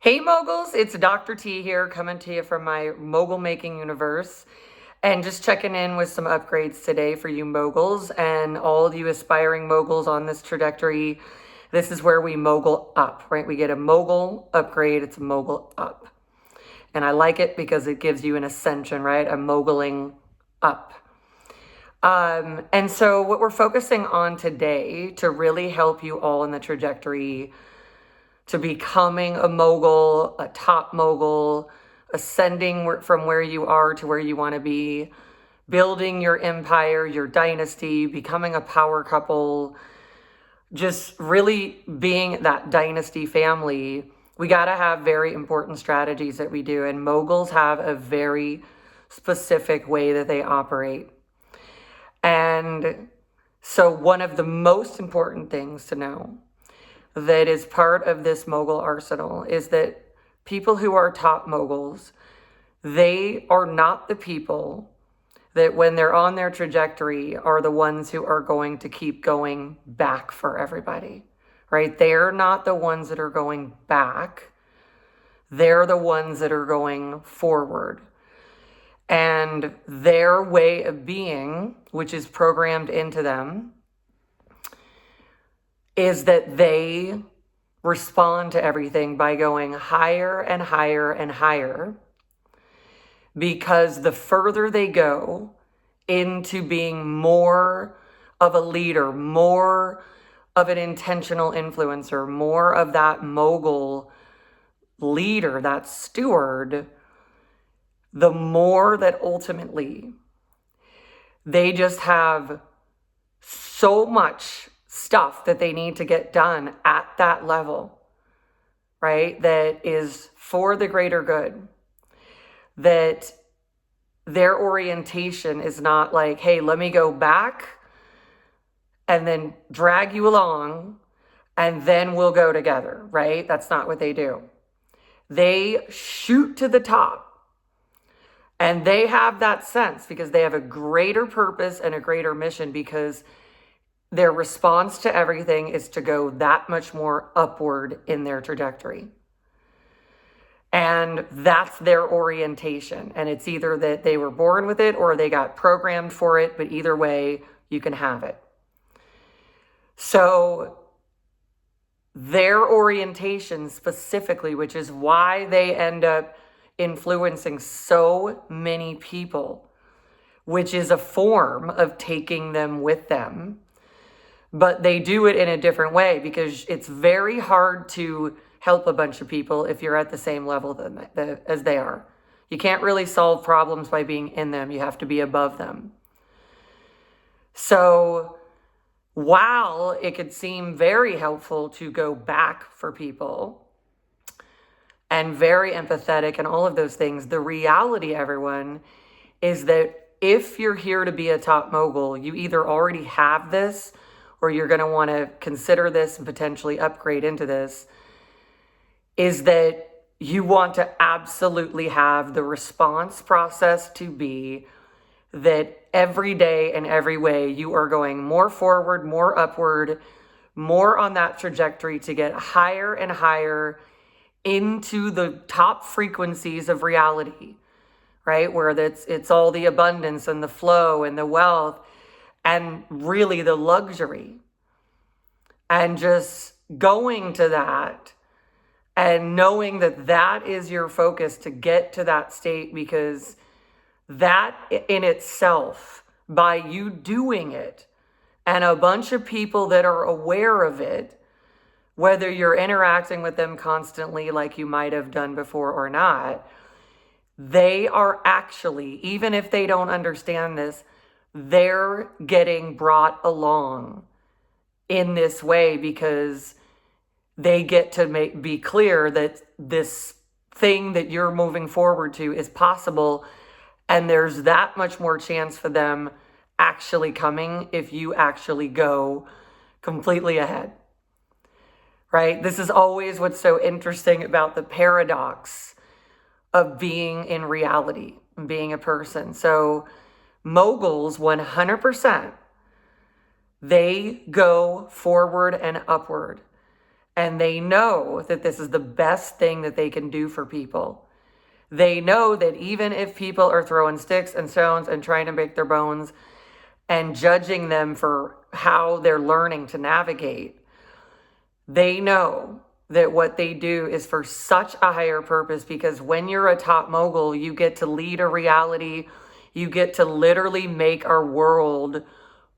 Hey Moguls, it's Dr. T here coming to you from my MogulMaking universe and just checking in with some upgrades today for you Moguls and all of you aspiring Moguls on this trajectory. This is where we Mogul up, right? We get a Mogul upgrade, it's a Mogul up. And I like it because it gives you an ascension, right? A Moguling up. And so what we're focusing on today to really help you all in the trajectory to becoming a mogul, a top mogul, ascending from where you are to where you want to be, building your empire, your dynasty, becoming a power couple, just really being that dynasty family. We got to have very important strategies that we do. And moguls have a very specific way that they operate. And so one of the most important things to know that is part of this mogul arsenal is that people who are top moguls, they are not the people that when they're on their trajectory are the ones who are going to keep going back for everybody, right? They're not the ones that are going back. They're the ones that are going forward. And their way of being, which is programmed into them, is that they respond to everything by going higher and higher and higher, because the further they go into being more of a leader, more of an intentional influencer, more of that mogul leader, that steward, the more that ultimately they just have so much stuff that they need to get done at that level, right? That is for the greater good. That their orientation is not like, hey, let me go back and then drag you along and then we'll go together, right? That's not what they do. They shoot to the top. And they have that sense because they have a greater purpose and a greater mission, because their response to everything is to go that much more upward in their trajectory. And that's their orientation. And it's either that they were born with it or they got programmed for it, but either way, you can have it. So their orientation specifically, which is why they end up influencing so many people, which is a form of taking them with them, but they do it in a different way, because it's very hard to help a bunch of people if you're at the same level as they are. You can't really solve problems by being in them. You have to be above them. So while it could seem very helpful to go back for people and very empathetic and all of those things, the reality, everyone, is that if you're here to be a top mogul, you either already have this or you're going to want to consider this and potentially upgrade into this, is that you want to absolutely have the response process to be that every day and every way you are going more forward, more upward, more on that trajectory to get higher and higher into the top frequencies of reality, right? Where it's all the abundance and the flow and the wealth and really the luxury, and just going to that and knowing that that is your focus to get to that state, because that in itself, by you doing it and a bunch of people that are aware of it, whether you're interacting with them constantly like you might have done before or not, they are actually, even if they don't understand this, they're getting brought along in this way, because they get to be clear that this thing that you're moving forward to is possible, and there's that much more chance for them actually coming if you actually go completely ahead, right? This is always what's so interesting about the paradox of being in reality and being a person. So moguls, 100%, they go forward and upward. And they know that this is the best thing that they can do for people. They know that even if people are throwing sticks and stones and trying to break their bones and judging them for how they're learning to navigate, they know that what they do is for such a higher purpose, because when you're a top mogul, you get to lead a reality. You get to literally make our world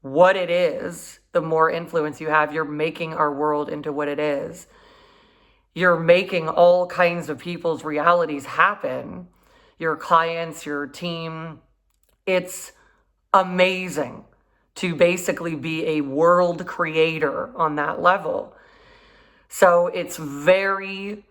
what it is. The more influence you have, you're making our world into what it is. You're making all kinds of people's realities happen. Your clients, your team. It's amazing to basically be a world creator on that level. So it's very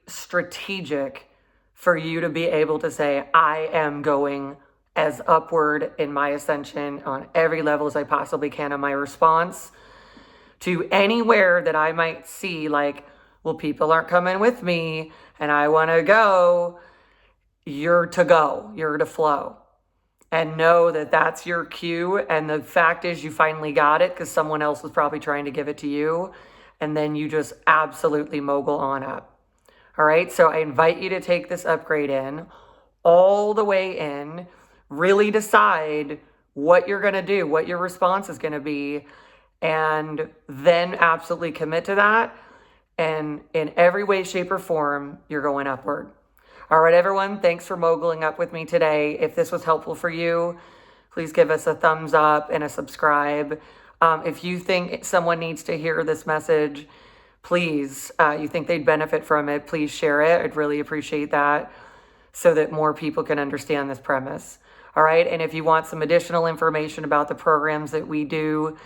strategic for you to be able to say, I am going as upward in my ascension on every level as I possibly can in my response to anywhere that I might see like, well, people aren't coming with me and I want to go. You're to go, you're to flow. And know that that's your cue. And the fact is you finally got it because someone else was probably trying to give it to you. And then you just absolutely mogul on up. All right. So I invite you to take this upgrade in all the way in, really decide what you're going to do, what your response is going to be, and then absolutely commit to that. And in every way, shape, or form, you're going upward. All right, everyone, thanks for moguling up with me today. If this was helpful for you, please give us a thumbs up and a subscribe. If you think someone needs to hear this message, please, you think they'd benefit from it, please share it. I'd really appreciate that so that more people can understand this premise. All right, and if you want some additional information about the programs that we do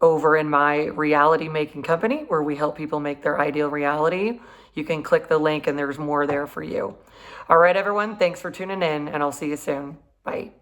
over in my reality making company, where we help people make their ideal reality, you can click the link and there's more there for you. All right, everyone, thanks for tuning in, and I'll see you soon. Bye.